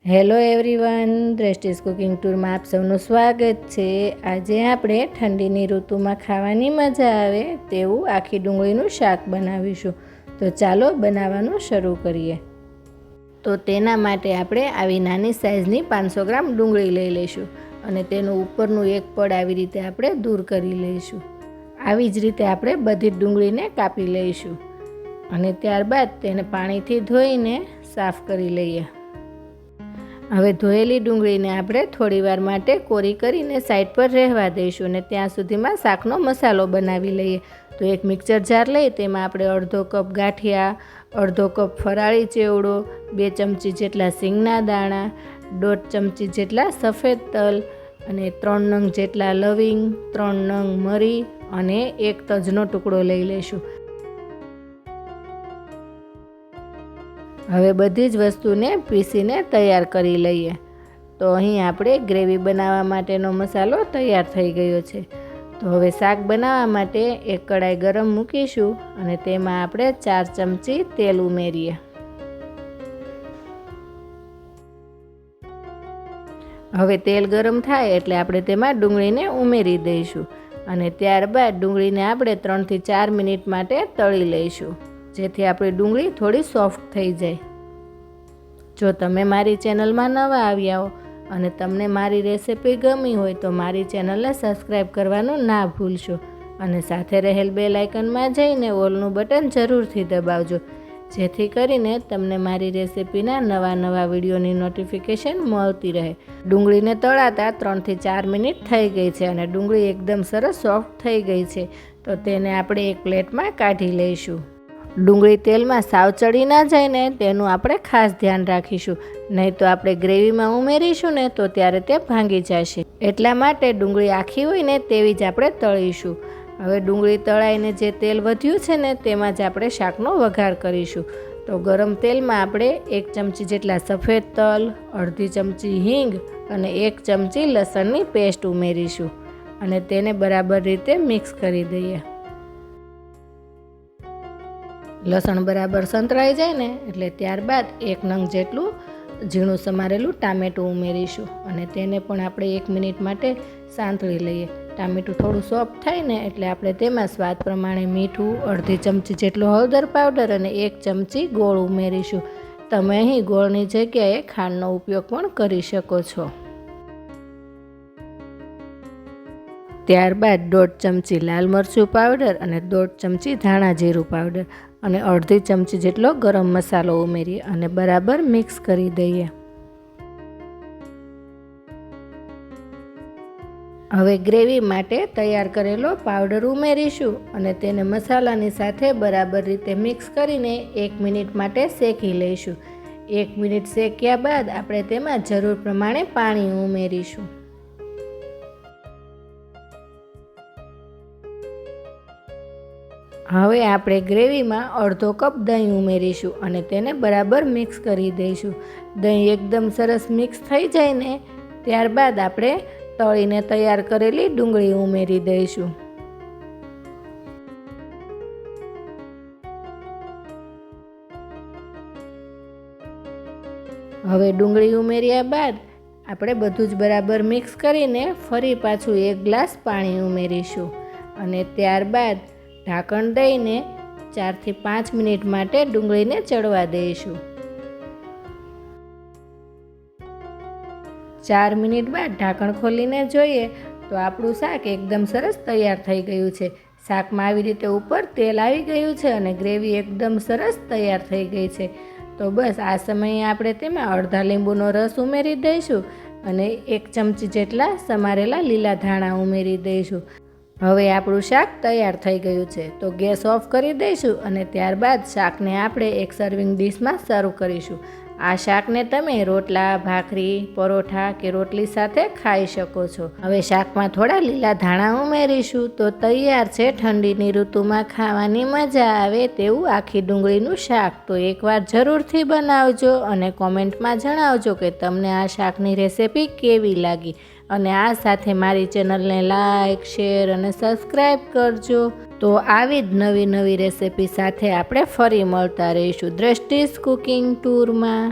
Hello everyone, દ્રષ્ટિસ cooking ટૂરમાં આપ સૌનું સ્વાગત છે। આજે આપણે ઠંડીની ઋતુમાં ખાવાની મજા આવે તેવું આખી ડુંગળીનું શાક બનાવીશું। તો ચાલો બનાવવાનું શરૂ કરીએ। તો તેના માટે આપણે આવી નાની સાઇઝની 500 ગ્રામ ડુંગળી લઈ લઈશું અને તેનું ઉપરનું એક પડ આવી રીતે આપણે દૂર કરી લઈશું। આવી જ રીતે આપણે બધી ડુંગળીને કાપી લઈશું અને ત્યારબાદ તેને પાણીથી ધોઈને સાફ કરી લઈએ। હવે ધોયેલી ડુંગળીને આપણે થોડીવાર માટે કોરી કરીને સાઈડ પર રહેવા દઈશું અને ત્યાં સુધીમાં શાકનો મસાલો બનાવી લઈએ। તો એક મિક્સર જાર લઈ તેમાં આપણે અડધો કપ ગાંઠિયા, અડધો કપ ફરાળી ચેવડો, 2 ચમચી જેટલા સિંગના દાણા, 1.5 ચમચી જેટલા સફેદ તલ અને 3 નંગ જેટલા લવિંગ, 3 નંગ મરી અને 1 તજનો ટુકડો લઈ લઈશું। હવે બધી જ વસ્તુને પીસીને તૈયાર કરી લઈએ। તો અહીં આપણે ગ્રેવી બનાવવા માટેનો મસાલો તૈયાર થઈ ગયો છે। તો હવે શાક બનાવવા માટે એક કડાઈ ગરમ મૂકીશું અને તેમાં આપણે 4 ચમચી તેલ ઉમેરીએ। હવે તેલ ગરમ થાય એટલે આપણે તેમાં ડુંગળીને ઉમેરી દઈશું અને ત્યારબાદ ડુંગળીને આપણે 3 થી 4 મિનિટ માટે તળી લઈશું, જેથી આપણી ડુંગળી થોડી સોફ્ટ થઈ જાય। જો તમે મારી ચેનલમાં નવા આવ્યા હો અને તમને મારી રેસિપી ગમી હોય તો મારી ચેનલને સબસ્ક્રાઈબ કરવાનું ના ભૂલશો અને સાથે રહેલ બેલ આઇકનમાં જઈને ઓલનું બટન જરૂરથી દબાવજો, જેથી કરીને તમને મારી રેસિપીના નવા વિડીયોની નોટિફિકેશન મળતી રહે। ડુંગળીને તળાતા 3 થી 4 મિનિટ થઈ ગઈ છે અને ડુંગળી એકદમ સરસ સોફ્ટ થઈ ગઈ છે। તો તેને આપણે એક પ્લેટમાં કાઢી લઈશું। ડુંગળી તેલમાં સાવ ચડી ના જાય ને તેનું આપણે ખાસ ધ્યાન રાખીશું, નહીં તો આપણે ગ્રેવીમાં ઉમેરીશું ને તો ત્યારે તે ભાંગી જશે। એટલા માટે ડુંગળી આખી હોય ને તેવી જ આપણે તળીશું। હવે ડુંગળી તળાઈને જે તેલ વધ્યું છે ને તેમાં જ આપણે શાકનો વઘાર કરીશું। તો ગરમ તેલમાં આપણે 1 ચમચી જેટલા સફેદ તલ, અડધી ચમચી હિંગ અને 1 ચમચી લસણની પેસ્ટ ઉમેરીશું અને તેને બરાબર રીતે મિક્સ કરી દઈએ। લસણ બરાબર સંતળાઈ જાય ને એટલે ત્યારબાદ 1 નંગ જેટલું ઝીણું સમારેલું ટામેટું ઉમેરીશું અને તેને પણ આપણે 1 મિનિટ માટે સાંતળી લઈએ। ટામેટું થોડું સોફ્ટ થાય ને એટલે આપણે તેમાં સ્વાદ પ્રમાણે મીઠું, અડધી ચમચી જેટલો હળદર પાવડર અને 1 ચમચી ગોળ ઉમેરીશું। તમે અહીં ગોળની જગ્યાએ ખાંડનો ઉપયોગ પણ કરી શકો છો। ત્યારબાદ 1.5 ચમચી લાલ મરચું પાવડર અને 1.5 ચમચી ધાણા જીરું પાવડર અને અડધી ચમચી જેટલો ગરમ મસાલો ઉમેરી અને બરાબર મિક્સ કરી દઈએ। હવે ગ્રેવી માટે તૈયાર કરેલો પાવડર ઉમેરીશું અને તેને મસાલાની સાથે બરાબર રીતે મિક્સ કરીને 1 મિનિટ માટે શેકી લઈશું। 1 મિનિટ શેક્યા બાદ આપણે તેમાં જરૂર પ્રમાણે પાણી ઉમેરીશું। હવે આપણે ગ્રેવીમાં અડધો કપ દહીં ઉમેરીશું અને તેને બરાબર મિક્સ કરી દઈશું। દહીં એકદમ સરસ મિક્સ થઈ જાય ને ત્યારબાદ આપણે તળીને તૈયાર કરેલી ડુંગળી ઉમેરી દઈશું। હવે ડુંગળી ઉમેર્યા બાદ આપણે બધું જ બરાબર મિક્સ કરીને ફરી પાછું 1 ગ્લાસ પાણી ઉમેરીશું અને ત્યારબાદ ઢાંકણ દઈને 4 થી 5 મિનિટ માટે ડુંગળીને ચડવા દઈશું। 4 મિનિટ બાદ ઢાંકણ ખોલીને જોઈએ તો આપણું શાક એકદમ સરસ તૈયાર થઈ ગયું છે। શાકમાં આવી રીતે ઉપર તેલ આવી ગયું છે અને ગ્રેવી એકદમ સરસ તૈયાર થઈ ગઈ છે। તો બસ આ સમયે આપણે તેમાં અડધા લીંબુનો રસ ઉમેરી દઈશું અને 1 ચમચી જેટલા સમારેલા લીલા ધાણા ઉમેરી દઈશું। હવે આપણું શાક તૈયાર થઈ ગયું છે। તો ગેસ ઓફ કરી દઈશું અને ત્યારબાદ શાકને આપણે એક સર્વિંગ ડીશમાં સર્વ કરીશું। આ શાકને તમે રોટલા, ભાખરી, પરોઠા કે રોટલી સાથે ખાઈ શકો છો। હવે શાકમાં થોડા લીલા ધાણા ઉમેરીશું તો તૈયાર છે ઠંડીની ઋતુમાં ખાવાની મજા આવે તેવું આખી ડુંગળીનું શાક। તો એકવાર જરૂરથી બનાવજો અને કોમેન્ટમાં જણાવજો કે તમને આ શાકની રેસિપી કેવી લાગી અને આ સાથે મારી ચેનલને લાઈક, શેર અને સબસ્ક્રાઈબ કરજો। તો આવી જ નવી રેસિપી સાથે આપણે ફરી મળતા રહીશું દ્રષ્ટિસ કુકિંગ ટૂરમાં।